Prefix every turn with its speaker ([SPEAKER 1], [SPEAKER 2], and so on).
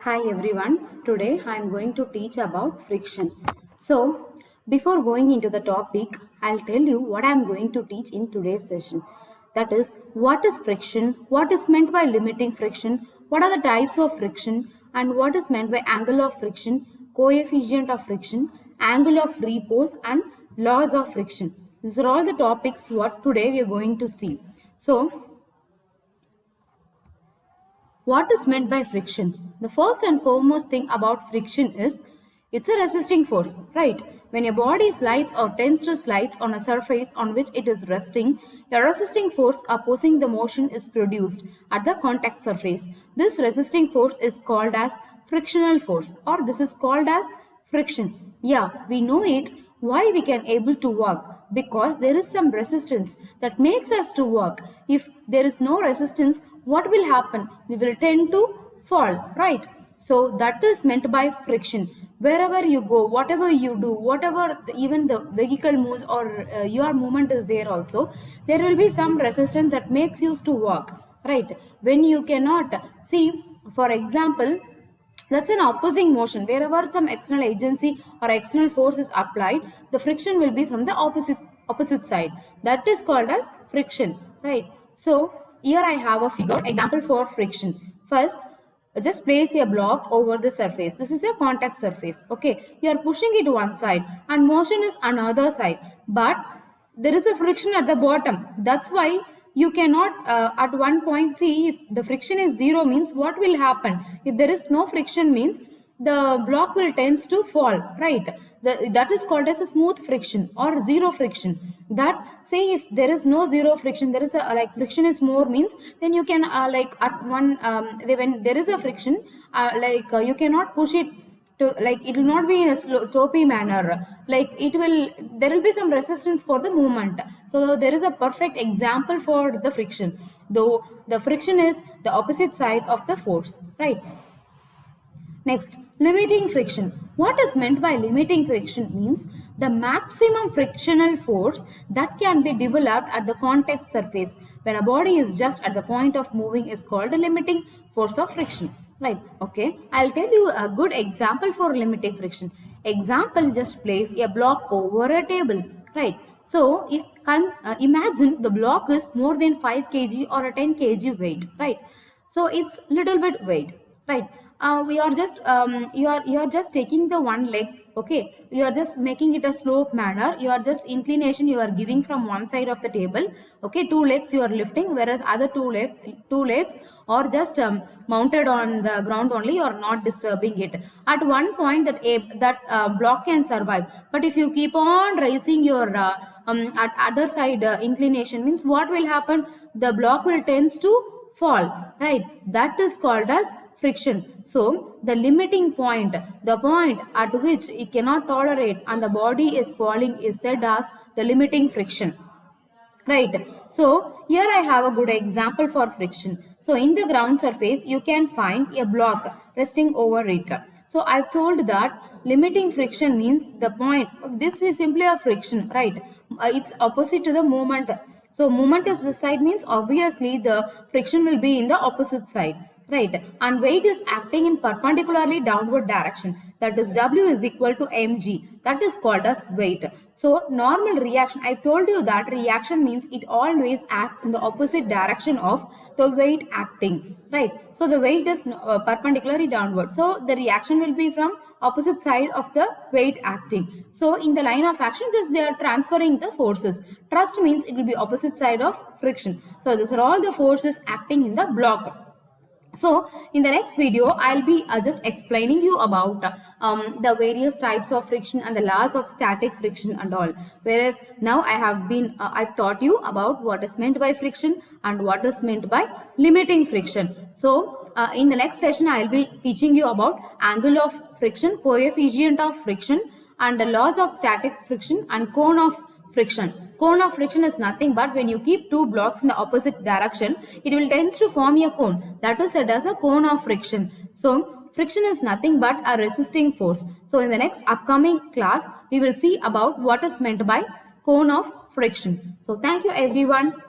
[SPEAKER 1] Hi everyone, today I am going to teach about friction. So, before going into the topic, I'll tell you what I am going to teach in today's session. That is, what is friction, what is meant by limiting friction, what are the types of friction, and what is meant by angle of friction, coefficient of friction, angle of repose, and laws of friction. These are all the topics what today we are going to see. So, what is meant by friction? The first and foremost thing about friction is it's a resisting force, right? When a body slides or tends to slide on a surface on which it is resting, a resisting force opposing the motion is produced at the contact surface. This resisting force is called as frictional force, or this is called as friction. Yeah, we know it. Why we can able to walk? Because there is some resistance that makes us to walk. If there is no resistance, what will happen? We will tend to fall, right? So that is meant by friction. Wherever you go, whatever you do, even the vehicle moves or your movement is there also, there will be some resistance that makes you to walk, right? When you cannot see, for example, that's an opposing motion. Wherever some external agency or external force is applied, the friction will be from the opposite side. That is called as friction, right? So here I have a figure example for friction. First, just place a block over the surface. This is a contact surface. Okay, you are pushing it one side and motion is another side, but there is a friction at the bottom. That's why you cannot at one point see if the friction is zero means what will happen. If there is no friction means the block will tends to fall, right? That is called as a smooth friction or zero friction. That say if there is no zero friction, there is a like friction is more means, then you can like at one when there is a friction you cannot push it to, like it will not be in a slopey manner, like it will, there will be some resistance for the movement. So there is a perfect example for the friction, though the friction is the opposite side of the force, right? Next, limiting friction. What is meant by limiting friction means the maximum frictional force that can be developed at the contact surface when a body is just at the point of moving is called the limiting force of friction. Right? Okay. I'll tell you a good example for limiting friction. Example, just place a block over a table. Right? So, if imagine the block is more than 5 kg or a 10 kg weight. Right? So it's little bit weight, right? We are just you are just taking the one leg, okay? You are just making it a slope manner. You are just inclination you are giving from one side of the table, okay? Two legs you are lifting, whereas other two legs are just mounted on the ground only. You are not disturbing it. At one point that block can survive, but if you keep on raising your at other side inclination means what will happen? The block will tends to fall, right? That is called as friction. So the limiting point, the point at which it cannot tolerate and the body is falling, is said as the limiting friction, right? So here I have a good example for friction. So in the ground surface you can find a block resting over it. So I told that limiting friction means the point, this is simply a friction, right? It's opposite to the movement. So movement is this side means obviously the friction will be in the opposite side, right? And weight is acting in perpendicularly downward direction. That is W is equal to mg. That is called as weight. So normal reaction, I told you that reaction means it always acts in the opposite direction of the weight acting, right? So the weight is perpendicularly downward. So the reaction will be from opposite side of the weight acting. So in the line of action, just they are transferring the forces. Thrust means it will be opposite side of friction. So these are all the forces acting in the block. So in the next video I'll be just explaining you about the various types of friction and the laws of static friction and all, whereas now I've taught you about what is meant by friction and what is meant by limiting friction. So in the next session I'll be teaching you about angle of friction, coefficient of friction, and the laws of static friction and cone of friction. Cone of friction is nothing but when you keep two blocks in the opposite direction, it will tend to form a cone. That is said as a cone of friction. So friction is nothing but a resisting force. So in the next upcoming class, we will see about what is meant by cone of friction. So thank you everyone.